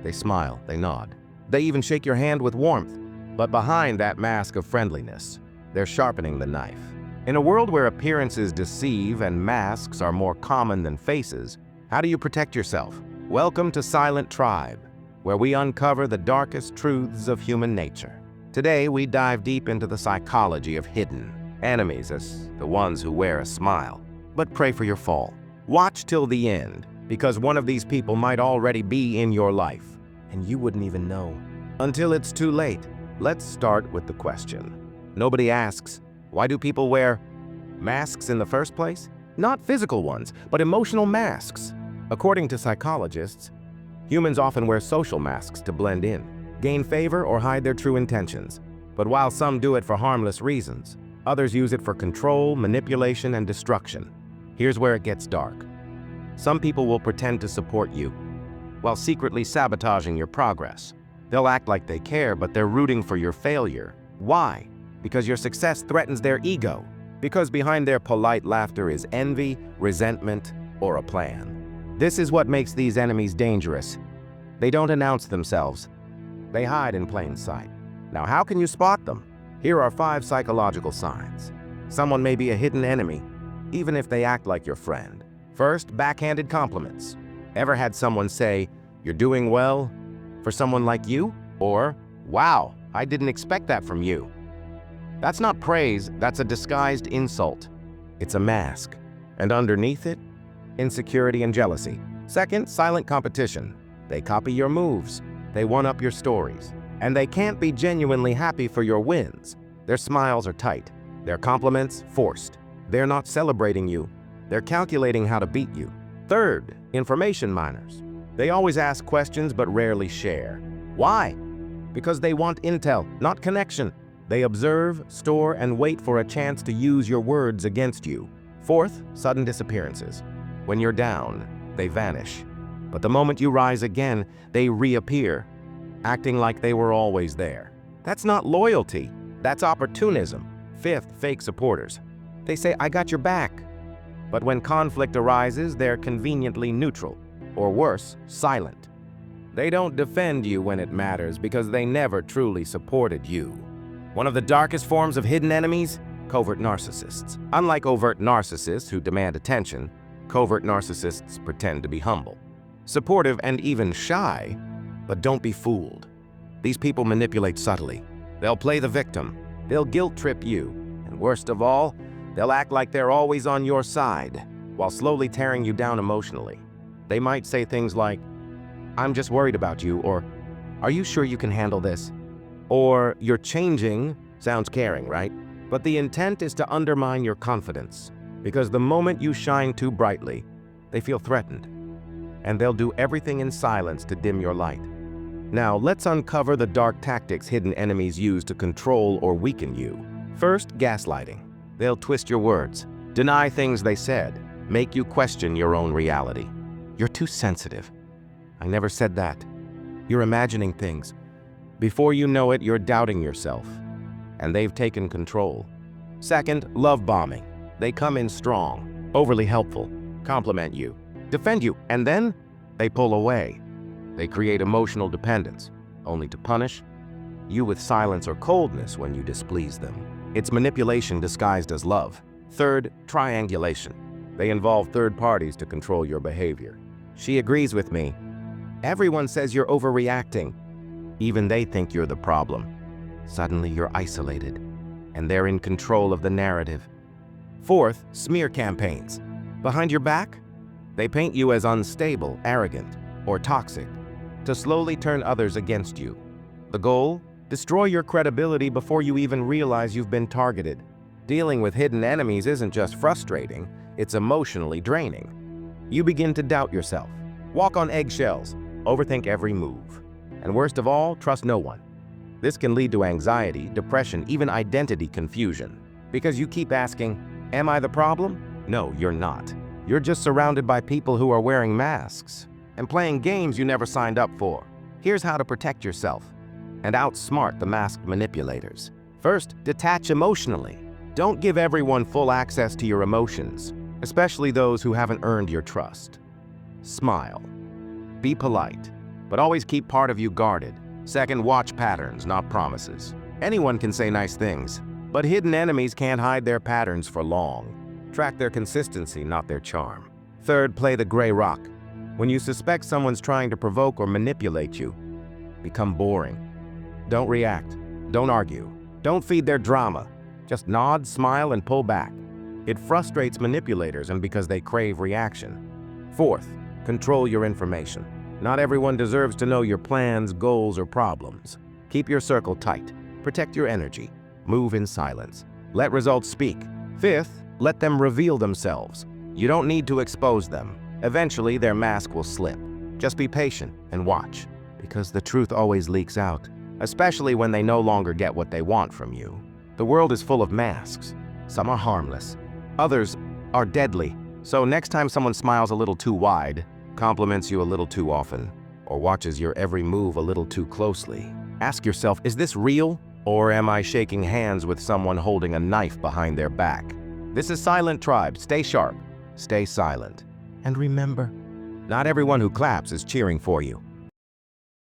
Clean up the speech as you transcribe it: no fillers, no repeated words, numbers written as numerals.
They smile, they nod. They even shake your hand with warmth. But behind that mask of friendliness, they're sharpening the knife. In a world where appearances deceive and masks are more common than faces, how do you protect yourself? Welcome to Silent Tribe, where we uncover the darkest truths of human nature. Today, we dive deep into the psychology of hidden enemies as the ones who wear a smile. But pray for your fall. Watch till the end, because one of these people might already be in your life, and you wouldn't even know. Until it's too late, let's start with the question. Nobody asks, why do people wear masks in the first place? Not physical ones, but emotional masks. According to psychologists, humans often wear social masks to blend in, gain favor, or hide their true intentions. But while some do it for harmless reasons, others use it for control, manipulation, and destruction. Here's where it gets dark. Some people will pretend to support you, while secretly sabotaging your progress. They'll act like they care, but they're rooting for your failure. Why? Because your success threatens their ego. Because behind their polite laughter is envy, resentment, or a plan. This is what makes these enemies dangerous. They don't announce themselves. They hide in plain sight. Now, how can you spot them? Here are 5 psychological signs. Someone may be a hidden enemy, even if they act like your friend. First, backhanded compliments. Ever had someone say, "You're doing well," for someone like you? Or, "Wow, I didn't expect that from you." That's not praise, that's a disguised insult. It's a mask. And underneath it, insecurity and jealousy. Second, silent competition. They copy your moves. They one-up your stories. And they can't be genuinely happy for your wins. Their smiles are tight. Their compliments, forced. They're not celebrating you. They're calculating how to beat you. Third, information miners. They always ask questions but rarely share. Why? Because they want intel, not connection. They observe, store, and wait for a chance to use your words against you. Fourth, sudden disappearances. When you're down, they vanish. But the moment you rise again, they reappear, acting like they were always there. That's not loyalty, that's opportunism. Fifth, fake supporters. They say, "I got your back." But when conflict arises, they're conveniently neutral, or worse, silent. They don't defend you when it matters because they never truly supported you. One of the darkest forms of hidden enemies? Covert narcissists. Unlike overt narcissists who demand attention, covert narcissists pretend to be humble, supportive, and even shy. But don't be fooled. These people manipulate subtly. They'll play the victim. They'll guilt-trip you. And worst of all, they'll act like they're always on your side, while slowly tearing you down emotionally. They might say things like, "I'm just worried about you," or "Are you sure you can handle this?" Or, "You're changing," sounds caring, right? But the intent is to undermine your confidence, because the moment you shine too brightly, they feel threatened. And they'll do everything in silence to dim your light. Now, let's uncover the dark tactics hidden enemies use to control or weaken you. First, gaslighting. They'll twist your words, deny things they said, make you question your own reality. "You're too sensitive." "I never said that." "You're imagining things." Before you know it, you're doubting yourself, and they've taken control. Second, love bombing. They come in strong, overly helpful, compliment you, defend you, and then they pull away. They create emotional dependence, only to punish you with silence or coldness when you displease them. It's manipulation disguised as love. Third, triangulation. They involve third parties to control your behavior. "She agrees with me." "Everyone says you're overreacting." Even they think you're the problem. Suddenly you're isolated, and they're in control of the narrative. Fourth, smear campaigns. Behind your back, they paint you as unstable, arrogant, or toxic, to slowly turn others against you. The goal? Destroy your credibility before you even realize you've been targeted. Dealing with hidden enemies isn't just frustrating, it's emotionally draining. You begin to doubt yourself, walk on eggshells, overthink every move. And worst of all, trust no one. This can lead to anxiety, depression, even identity confusion. Because you keep asking, "Am I the problem?" No, you're not. You're just surrounded by people who are wearing masks and playing games you never signed up for. Here's how to protect yourself and outsmart the masked manipulators. First, detach emotionally. Don't give everyone full access to your emotions, especially those who haven't earned your trust. Smile. Be polite, but always keep part of you guarded. Second, watch patterns, not promises. Anyone can say nice things, but hidden enemies can't hide their patterns for long. Track their consistency, not their charm. Third, play the gray rock. When you suspect someone's trying to provoke or manipulate you, become boring. Don't react. Don't argue. Don't feed their drama. Just nod, smile, and pull back. It frustrates manipulators and because they crave reaction. Fourth, control your information. Not everyone deserves to know your plans, goals, or problems. Keep your circle tight. Protect your energy. Move in silence. Let results speak. Fifth, let them reveal themselves. You don't need to expose them. Eventually, their mask will slip. Just be patient and watch, because the truth always leaks out, especially when they no longer get what they want from you. The world is full of masks. Some are harmless. Others are deadly. So next time someone smiles a little too wide, compliments you a little too often, or watches your every move a little too closely, ask yourself, is this real? Or am I shaking hands with someone holding a knife behind their back? This is Silent Tribe. Stay sharp, stay silent. And remember, not everyone who claps is cheering for you.